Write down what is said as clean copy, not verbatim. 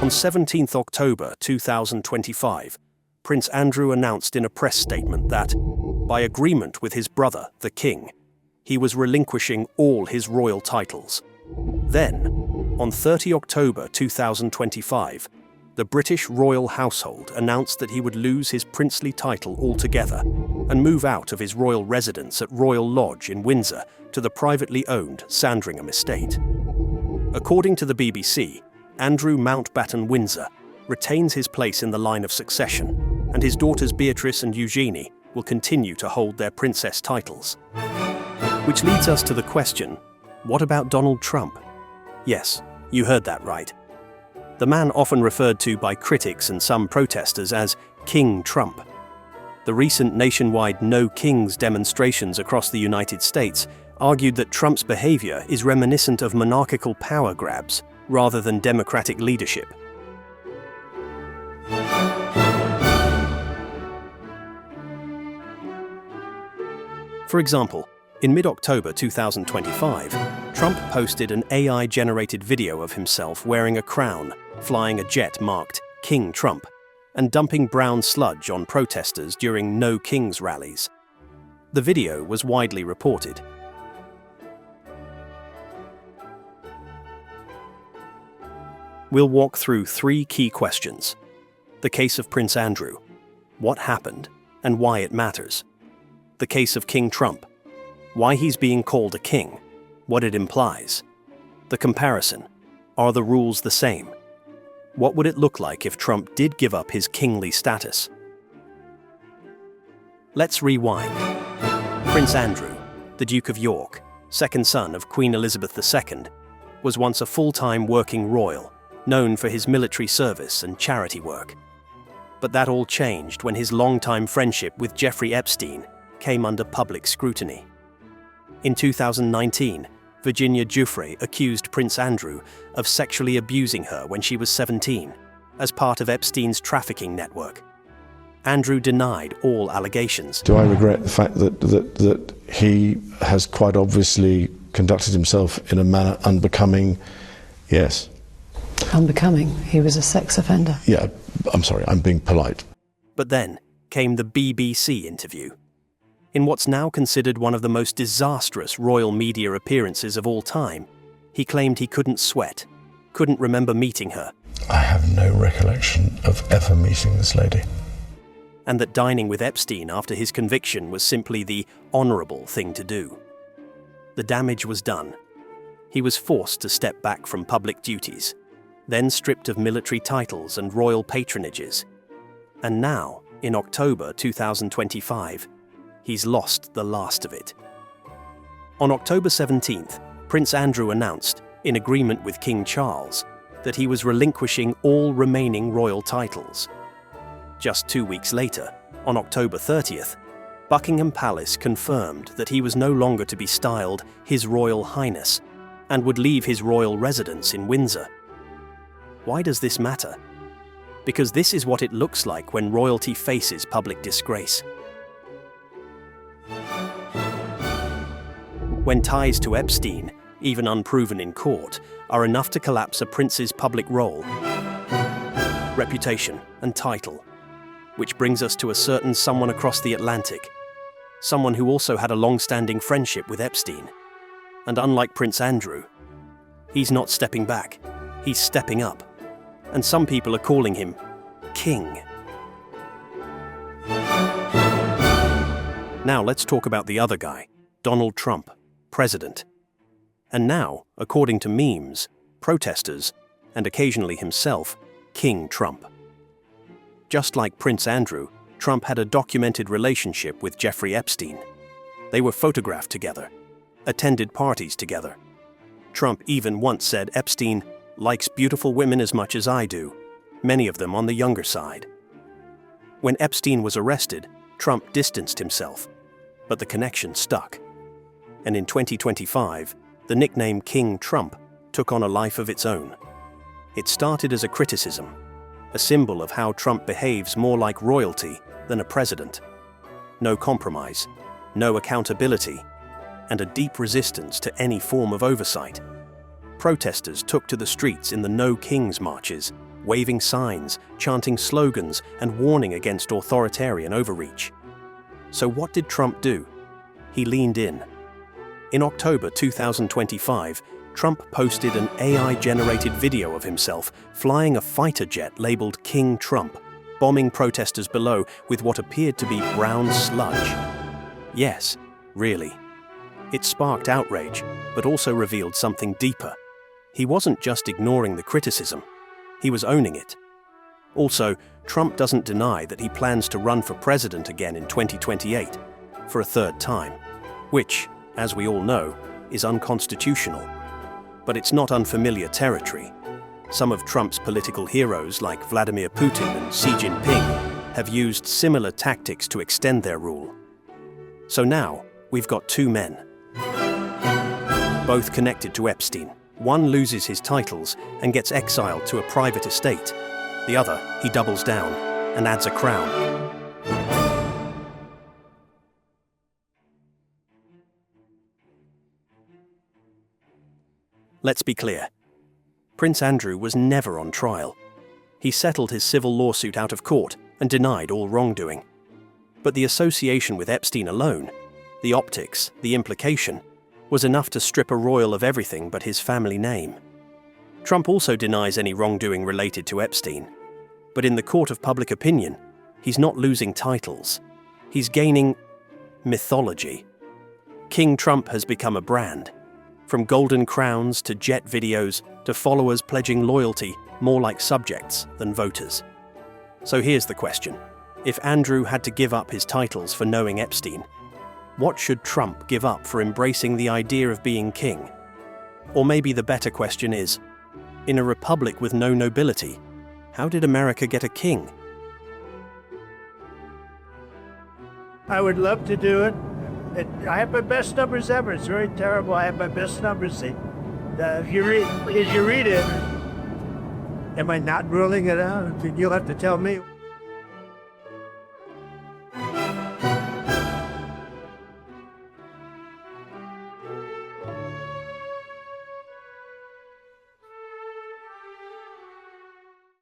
On 17th October 2025, Prince Andrew announced in a press statement that, by agreement with his brother, the King, he was relinquishing all his royal titles. Then, on 30 October 2025, the British royal household announced that he would lose his princely title altogether and move out of his royal residence at Royal Lodge in Windsor to the privately owned Sandringham estate. According to the BBC, Andrew Mountbatten Windsor retains his place in the line of succession, and his daughters Beatrice and Eugenie will continue to hold their princess titles. Which leads us to the question, what about Donald Trump? Yes, you heard that right. The man often referred to by critics and some protesters as King Trump. The recent nationwide No Kings demonstrations across the United States argued that Trump's behavior is reminiscent of monarchical power grabs rather than democratic leadership. For example, in mid-October 2025, Trump posted an AI-generated video of himself wearing a crown, flying a jet marked King Trump, and dumping brown sludge on protesters during No Kings rallies. The video was widely reported. We'll walk through 3 key questions. The case of Prince Andrew, what happened and why it matters. The case of King Trump, why he's being called a king, what it implies. The comparison, are the rules the same? What would it look like if Trump did give up his kingly status? Let's rewind. Prince Andrew, the Duke of York, second son of Queen Elizabeth II, was once a full-time working royal, known for his military service and charity work. But that all changed when his longtime friendship with Jeffrey Epstein came under public scrutiny. In 2019, Virginia Giuffre accused Prince Andrew of sexually abusing her when she was 17, as part of Epstein's trafficking network. Andrew denied all allegations. Do I regret the fact that he has quite obviously conducted himself in a manner unbecoming? Yes. Unbecoming? He was a sex offender. Yeah, I'm sorry, I'm being polite. But then came the BBC interview. In what's now considered one of the most disastrous royal media appearances of all time, he claimed he couldn't sweat, couldn't remember meeting her. I have no recollection of ever meeting this lady. And that dining with Epstein after his conviction was simply the honourable thing to do. The damage was done. He was forced to step back from public duties, then stripped of military titles and royal patronages. And now, in October 2025, he's lost the last of it. On October 17th, Prince Andrew announced, in agreement with King Charles, that he was relinquishing all remaining royal titles. Just 2 weeks later, on October 30th, Buckingham Palace confirmed that he was no longer to be styled His Royal Highness and would leave his royal residence in Windsor. Why does this matter? Because this is what it looks like when royalty faces public disgrace. When ties to Epstein, even unproven in court, are enough to collapse a prince's public role, reputation, and title. Which brings us to a certain someone across the Atlantic, someone who also had a long-standing friendship with Epstein. And unlike Prince Andrew, he's not stepping back, he's stepping up. And some people are calling him King. Now let's talk about the other guy, Donald Trump, president. And now, according to memes, protesters, and occasionally himself, King Trump. Just like Prince Andrew, Trump had a documented relationship with Jeffrey Epstein. They were photographed together, attended parties together. Trump even once said Epstein likes beautiful women as much as I do, many of them on the younger side. When Epstein was arrested, Trump distanced himself, but the connection stuck. And in 2025, the nickname King Trump took on a life of its own. It started as a criticism, a symbol of how Trump behaves more like royalty than a president. No compromise, no accountability, and a deep resistance to any form of oversight. protesters took to the streets in the No Kings marches, waving signs, chanting slogans, and warning against authoritarian overreach. So what did Trump do? He leaned in. In October 2025, Trump posted an AI-generated video of himself flying a fighter jet labeled King Trump, bombing protesters below with what appeared to be brown sludge. Yes, really. It sparked outrage, but also revealed something deeper. He wasn't just ignoring the criticism, he was owning it. Also, Trump doesn't deny that he plans to run for president again in 2028, for a third time, which, as we all know, is unconstitutional. But it's not unfamiliar territory. Some of Trump's political heroes, like Vladimir Putin and Xi Jinping, have used similar tactics to extend their rule. So now, we've got two men, both connected to Epstein. One loses his titles and gets exiled to a private estate. The other, he doubles down and adds a crown. Let's be clear. Prince Andrew was never on trial. He settled his civil lawsuit out of court and denied all wrongdoing. But the association with Epstein alone, the optics, the implication, was enough to strip a royal of everything but his family name. Trump also denies any wrongdoing related to Epstein. But in the court of public opinion, he's not losing titles. He's gaining mythology. King Trump has become a brand. From golden crowns to jet videos to followers pledging loyalty more like subjects than voters. So here's the question. If Andrew had to give up his titles for knowing Epstein, what should Trump give up for embracing the idea of being king? Or maybe the better question is, in a republic with no nobility, how did America get a king? I would love to do it. I have my best numbers ever. It's very terrible. I have my best numbers. See, if you read it, am I not ruling it out? You'll have to tell me.